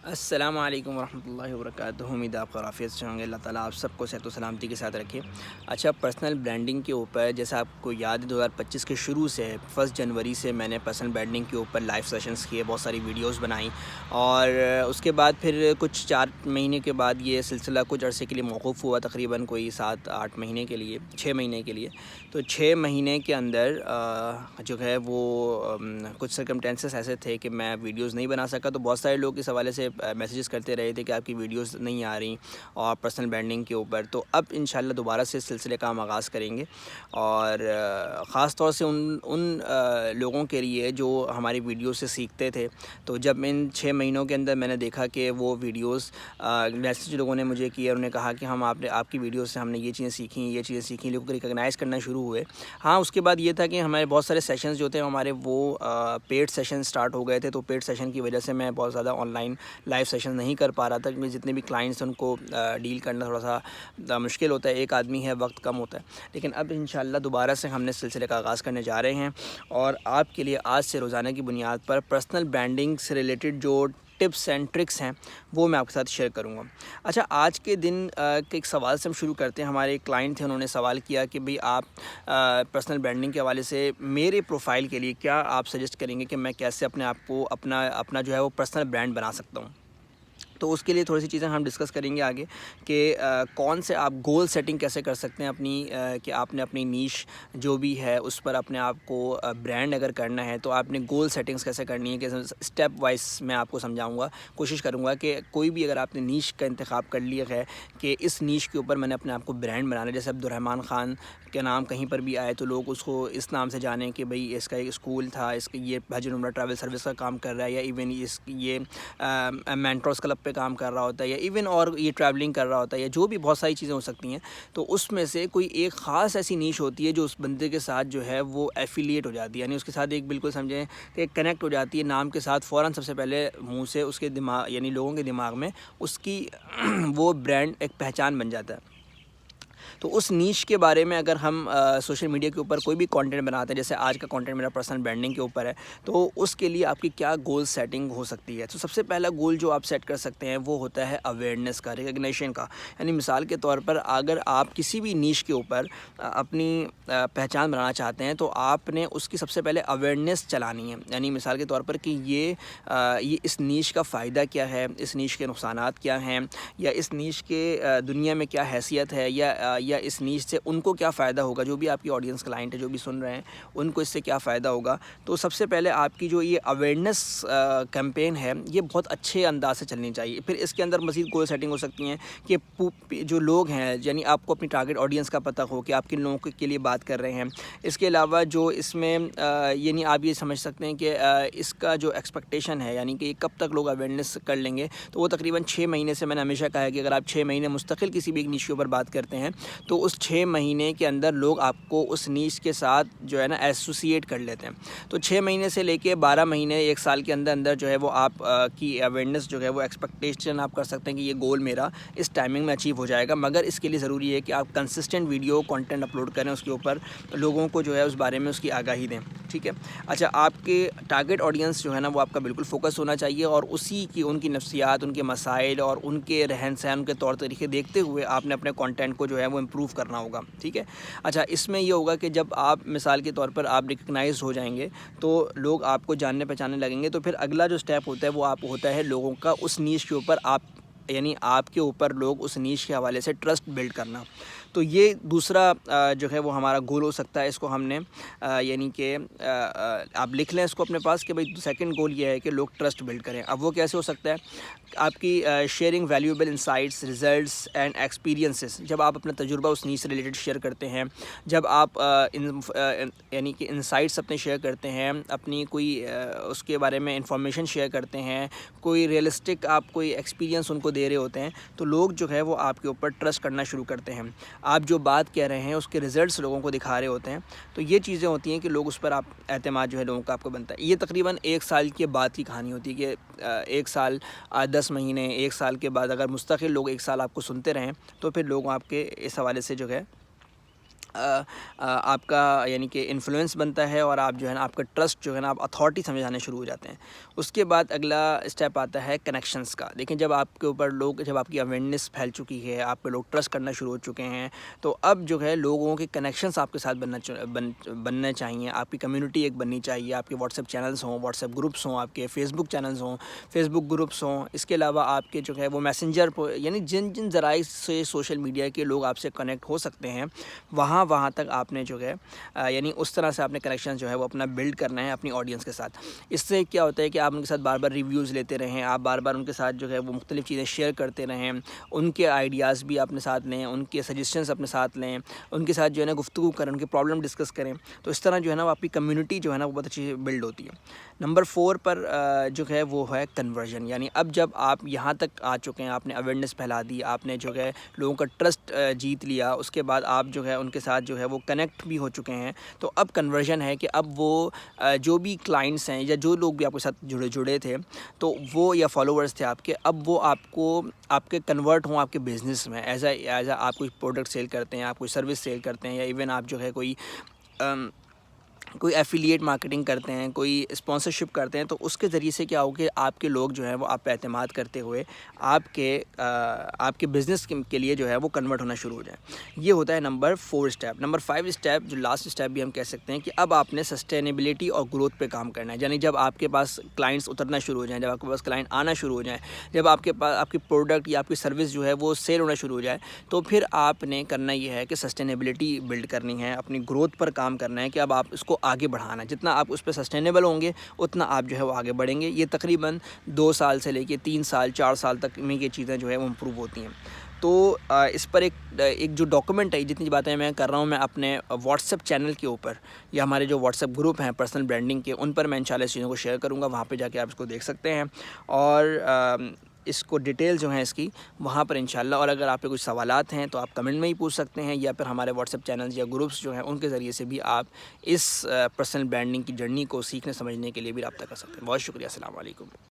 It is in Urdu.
السلام علیکم ورحمۃ اللہ وبرکاتہ۔ امید آپ خیریت سے ہوں گے۔ اللہ تعالیٰ آپ سب کو صحت و سلامتی کے ساتھ رکھے۔ اچھا، پرسنل برانڈنگ کے اوپر جیسا آپ کو یاد ہے 2025 کے شروع سے 1 جنوری سے میں نے پرسنل برانڈنگ کے اوپر لائیو سیشنز کیے، بہت ساری ویڈیوز بنائیں، اور اس کے بعد پھر کچھ 4 مہینے کے بعد یہ سلسلہ کچھ عرصے کے لیے موقوف ہوا، تقریباً کوئی 7-8 مہینے کے لیے، 6 مہینے کے لیے۔ تو 6 مہینے کے اندر جو ہے وہ کچھ سرکمٹینسز ایسے تھے کہ میں ویڈیوز نہیں بنا سکا، تو بہت سارے لوگ اس حوالے سے میسیجز کرتے رہے تھے کہ آپ کی ویڈیوز نہیں آ رہی اور پرسنل برانڈنگ کے اوپر۔ تو اب انشاءاللہ دوبارہ سے سلسلے کا ہم آغاز کریں گے، اور خاص طور سے ان لوگوں کے لیے جو ہماری ویڈیو سے سیکھتے تھے۔ تو جب ان 6 مہینوں کے اندر میں نے دیکھا کہ وہ ویڈیوز میسیج لوگوں نے مجھے کیا، انہوں نے کہا کہ آپ کی ویڈیو سے ہم نے یہ چیزیں سیکھیں، لوگوں کو ریکگنائز کرنا شروع ہوئے۔ ہاں، اس کے بعد یہ تھا کہ ہمارے بہت سارے سیشنز جو تھے ہمارے وہ پیڈ سیشن سٹارٹ ہو گئے تھے، تو پیڈ سیشن کی وجہ سے میں بہت زیادہ آن لائن لائیو سیشن نہیں کر پا رہا تھا، کیونکہ جتنے بھی کلائنٹس ان کو ڈیل کرنا تھوڑا سا مشکل ہوتا ہے، ایک آدمی ہے، وقت کم ہوتا ہے۔ لیکن اب انشاءاللہ دوبارہ سے ہم نے سلسلے کا آغاز کرنے جا رہے ہیں، اور آپ کے لیے آج سے روزانہ کی بنیاد پر پرسنل برانڈنگ سے ریلیٹڈ جو ٹپس اینڈ ٹرکس ہیں وہ میں آپ کے ساتھ شیئر کروں گا۔ اچھا، آج کے دن کے ایک سوال سے ہم شروع کرتے ہیں۔ ہمارے ایک کلائنٹ تھے، انہوں نے سوال کیا کہ بھئی آپ پرسنل برانڈنگ کے حوالے سے میرے پروفائل کے لیے کیا آپ سجیسٹ کریں گے کہ میں کیسے اپنے آپ کو اپنا جو ہے وہ پرسنل برانڈ بنا سکتا ہوں۔ تو اس کے لیے تھوڑی سی چیزیں ہم ڈسکس کریں گے آگے، کہ کون سے آپ گول سیٹنگ کیسے کر سکتے ہیں اپنی، کہ آپ نے اپنی نیش جو بھی ہے اس پر اپنے آپ کو برانڈ اگر کرنا ہے تو آپ نے گول سیٹنگز کیسے کرنی ہے، کہ اسٹیپ وائز میں آپ کو سمجھاؤں گا، کوشش کروں گا کہ کوئی بھی اگر آپ نے نیش کا انتخاب کر لیا ہے کہ اس نیش کے اوپر میں نے اپنے آپ کو برانڈ بنانا ہے، جیسے عبدالرحمن خان کے نام کہیں پر بھی آئے تو لوگ اس کو اس نام سے جانیں کہ بھئی اس کا ایک اسکول تھا، اس کا یہ حج عمرہ ٹریول سروس کا کام کر رہا ہے، یا ایون یہ مینٹورس کلب پہ کام کر رہا ہوتا ہے، یا ایون اور یہ ٹریولنگ کر رہا ہوتا ہے، یا جو بھی بہت ساری چیزیں ہو سکتی ہیں۔ تو اس میں سے کوئی ایک خاص ایسی نیش ہوتی ہے جو اس بندے کے ساتھ جو ہے وہ ایفیلیٹ ہو جاتی ہے، یعنی اس کے ساتھ ایک بالکل سمجھیں کہ کنیکٹ ہو جاتی ہے نام کے ساتھ، فوراً سب سے پہلے منہ سے اس کے دماغ، یعنی لوگوں کے دماغ میں اس کی وہ برانڈ ایک پہچان بن جاتا ہے۔ تو اس نیش کے بارے میں اگر ہم سوشل میڈیا کے اوپر کوئی بھی کانٹینٹ بناتے ہیں، جیسے آج کا کانٹینٹ میرا پرسنل برانڈنگ کے اوپر ہے، تو اس کے لیے آپ کی کیا گول سیٹنگ ہو سکتی ہے؟ تو سب سے پہلا گول جو آپ سیٹ کر سکتے ہیں وہ ہوتا ہے اویئرنیس کا، ریکگنیشن کا۔ یعنی مثال کے طور پر اگر آپ کسی بھی نیش کے اوپر اپنی پہچان بنانا چاہتے ہیں تو آپ نے اس کی سب سے پہلے اویئرنیس چلانی ہے، یعنی مثال کے طور پر کہ یہ اس نیش کا فائدہ کیا ہے، اس نیش کے نقصانات کیا ہیں، یا اس نیش کے دنیا میں کیا حیثیت ہے، یا اس نیش سے ان کو کیا فائدہ ہوگا، جو بھی آپ کی آڈینس کلائنٹ ہے جو بھی سن رہے ہیں ان کو اس سے کیا فائدہ ہوگا۔ تو سب سے پہلے آپ کی جو یہ اویئرنیس کیمپین ہے یہ بہت اچھے انداز سے چلنی چاہیے۔ پھر اس کے اندر مزید گول سیٹنگ ہو سکتی ہیں کہ جو لوگ ہیں، یعنی آپ کو اپنی ٹارگٹ آڈینس کا پتہ ہو کہ آپ کن لوگوں کے لیے بات کر رہے ہیں۔ اس کے علاوہ جو اس میں یعنی آپ یہ سمجھ سکتے ہیں کہ اس کا جو ایکسپیکٹیشن ہے، یعنی کہ کب تک لوگ اویئرنیس کر لیں گے، تو وہ تقریباً 6 مہینے سے میں نے ہمیشہ کہا ہے کہ اگر آپ 6 مہینے مستقل کسی بھی ایک نیش کے اوپر بات کرتے ہیں تو اس 6 مہینے کے اندر لوگ آپ کو اس نیش کے ساتھ جو ہے نا ایسوسیٹ کر لیتے ہیں۔ تو 6 مہینے سے لے کے 12 مہینے، 1 سال کے اندر جو ہے وہ آپ کی اویئرنیس جو ہے وہ ایکسپیکٹیشن آپ کر سکتے ہیں کہ یہ گول میرا اس ٹائمنگ میں اچیو ہو جائے گا، مگر اس کے لیے ضروری ہے کہ آپ کنسسٹنٹ ویڈیو کانٹینٹ اپلوڈ کریں، اس کے اوپر لوگوں کو جو ہے اس بارے میں اس کی آگاہی دیں، ٹھیک ہے۔ اچھا، آپ کے ٹارگٹ آڈینس جو ہے نا وہ آپ کا بالکل فوکس ہونا چاہیے، اور اسی کی ان کی نفسیات، ان کے مسائل اور ان کے رہن سہن، ان کے طور طریقے دیکھتے ہوئے آپ نے اپنے کانٹینٹ کو جو ہے وہ امپروو کرنا ہوگا، ٹھیک ہے۔ اچھا، اس میں یہ ہوگا کہ جب آپ مثال کے طور پر آپ ریکگنائز ہو جائیں گے تو لوگ آپ کو جاننے پہچاننے لگیں گے، تو پھر اگلا جو سٹیپ ہوتا ہے وہ آپ ہوتا ہے لوگوں کا اس نیش کے اوپر یعنی آپ کے اوپر لوگ اس نیش کے حوالے سے ٹرسٹ بلڈ کرنا۔ تو یہ دوسرا جو ہے وہ ہمارا گول ہو سکتا ہے۔ اس کو ہم نے یعنی کہ آپ لکھ لیں اس کو اپنے پاس کہ بھئی سیکنڈ گول یہ ہے کہ لوگ ٹرسٹ بلڈ کریں۔ اب وہ کیسے ہو سکتا ہے؟ آپ کی sharing valuable insights, results and experiences, جب آپ اپنا تجربہ اس نیش سے ریلیٹڈ شیئر کرتے ہیں، جب آپ یعنی کہ انسائٹس اپنے شیئر کرتے ہیں، اپنی کوئی اس کے بارے میں انفارمیشن شیئر کرتے ہیں، کوئی ریئلسٹک آپ کوئی ایکسپیرینس ان کو دے رہے ہوتے ہیں، تو لوگ جو ہے وہ آپ کے اوپر ٹرسٹ کرنا شروع کرتے ہیں۔ آپ جو بات کہہ رہے ہیں اس کے ریزلٹس لوگوں کو دکھا رہے ہوتے ہیں، تو یہ چیزیں ہوتی ہیں کہ لوگ اس پر آپ اعتماد جو ہے لوگوں کا آپ کو بنتا ہے۔ یہ تقریباً 1 سال کے بعد کی کہانی ہوتی ہے کہ 1 سال 10 مہینے، 1 سال کے بعد اگر مستقل لوگ 1 سال آپ کو سنتے رہیں تو پھر لوگ آپ کے اس حوالے سے جو ہے آپ کا یعنی کہ انفلوئنس بنتا ہے اور آپ جو ہے نا آپ کا ٹرسٹ جو ہے نا آپ اتھارٹی سمجھ آنے شروع ہو جاتے ہیں۔ اس کے بعد اگلا اسٹیپ آتا ہے کنیکشنز کا۔ دیکھیں جب آپ کے اوپر لوگ، جب آپ کی اویئرنیس پھیل چکی ہے، آپ پہ لوگ ٹرسٹ کرنا شروع ہو چکے ہیں، تو اب جو ہے لوگوں کے کنیکشنز آپ کے ساتھ بننے چاہیے۔ آپ کی کمیونٹی ایک بننی چاہیے، آپ کے واٹس ایپ چینلز ہوں، واٹس ایپ گروپس ہوں، آپ کے فیس بک چینلز ہوں، فیس بک گروپس ہوں۔ اس کے علاوہ آپ کے جو ہے وہ میسنجر یعنی جن ذرائع سے سوشل میڈیا کے لوگ آپ سے کنیکٹ ہو سکتے ہیں، وہاں تک آپ نے جو ہے یعنی اس طرح سے آپ نے کنیکشن جو ہے وہ اپنا بلڈ کرنا ہے اپنی آڈینس کے ساتھ۔ اس سے کیا ہوتا ہے کہ آپ ان کے ساتھ بار بار ریویوز لیتے رہیں، آپ بار بار ان کے ساتھ جو ہے وہ مختلف چیزیں شیئر کرتے رہیں، ان کے آئیڈیاز بھی اپنے ساتھ لیں، ان کے سجیشنز اپنے ساتھ لیں، ان کے ساتھ جو ہے نا گفتگو کریں، ان کے پرابلم ڈسکس کریں۔ تو اس طرح جو ہے نا آپ کی کمیونٹی جو ہے نا وہ بہت اچھی بلڈ ہوتی ہے۔ نمبر 4 پر جو ہے وہ ہے کنورژن، یعنی اب جب آپ یہاں تک آ چکے ہیں، آپ نے اویئرنیس پھیلا دی، آپ نے جو ہے لوگوں کا ٹرسٹ جیت لیا، اس کے بعد آپ جو ہے ان کے ساتھ جو ہے وہ کنیکٹ بھی ہو چکے ہیں، تو اب کنورژن ہے کہ اب وہ جو بھی کلائنٹس ہیں یا جو لوگ بھی آپ کے ساتھ جڑے تھے، تو وہ یا فالوورز تھے آپ کے، اب وہ آپ کو آپ کے کنورٹ ہوں آپ کے بزنس میں، ایز اے آپ کوئی پروڈکٹ سیل کرتے ہیں، آپ کوئی سروس سیل کرتے ہیں، یا ایون آپ جو ہے کوئی ایفیلیٹ مارکیٹنگ کرتے ہیں، کوئی اسپانسرشپ کرتے ہیں، تو اس کے ذریعے سے کیا ہو کہ آپ کے لوگ جو ہیں وہ آپ پہ اعتماد کرتے ہوئے آپ کے بزنس کے لیے جو ہے وہ کنورٹ ہونا شروع ہو جائیں۔ یہ ہوتا ہے نمبر 4 اسٹیپ۔ نمبر 5 اسٹیپ، جو لاسٹ اسٹیپ بھی ہم کہہ سکتے ہیں، کہ اب آپ نے سسٹینیبلٹی اور گروتھ پہ کام کرنا ہے، یعنی جب آپ کے پاس کلائنٹس اترنا شروع ہو جائیں، جب آپ کے پاس کلائنٹ آنا شروع ہو جائیں، جب آپ کے پاس آپ کی پروڈکٹ یا آپ کی سروس جو ہے وہ سیل ہونا شروع ہو جائے، تو پھر آپ نے کرنا یہ ہے کہ سسٹینیبلٹی بلڈ کرنی ہے، اپنی گروتھ پر کام کرنا ہے، کہ اب آپ اس کو آگے بڑھانا ہے۔ جتنا آپ اس پہ سسٹینیبل ہوں گے اتنا آپ جو ہے وہ آگے بڑھیں گے۔ یہ تقریباً 2 سال سے لے کے 3 سال 4 سال تک میں یہ چیزیں جو ہے وہ امپروو ہوتی ہیں۔ تو اس پر ایک جو ڈاکومنٹ ہے، جتنی باتیں میں کر رہا ہوں، میں اپنے واٹس ایپ چینل کے اوپر یا ہمارے جو واٹس ایپ گروپ ہیں پرسنل برانڈنگ کے، ان پر میں انشاءاللہ اس چیزوں کو شیئر کروں گا، وہاں پہ جا کے آپ اس کو دیکھ سکتے ہیں، اور اس کو ڈیٹیل جو ہیں اس کی وہاں پر انشاءاللہ۔ اور اگر آپ کے کچھ سوالات ہیں تو آپ کمنٹ میں ہی پوچھ سکتے ہیں، یا پھر ہمارے واٹس ایپ چینلز یا گروپس جو ہیں ان کے ذریعے سے بھی آپ اس پرسنل برانڈنگ کی جرنی کو سیکھنے سمجھنے کے لیے بھی رابطہ کر سکتے ہیں۔ بہت شکریہ، السلام علیکم۔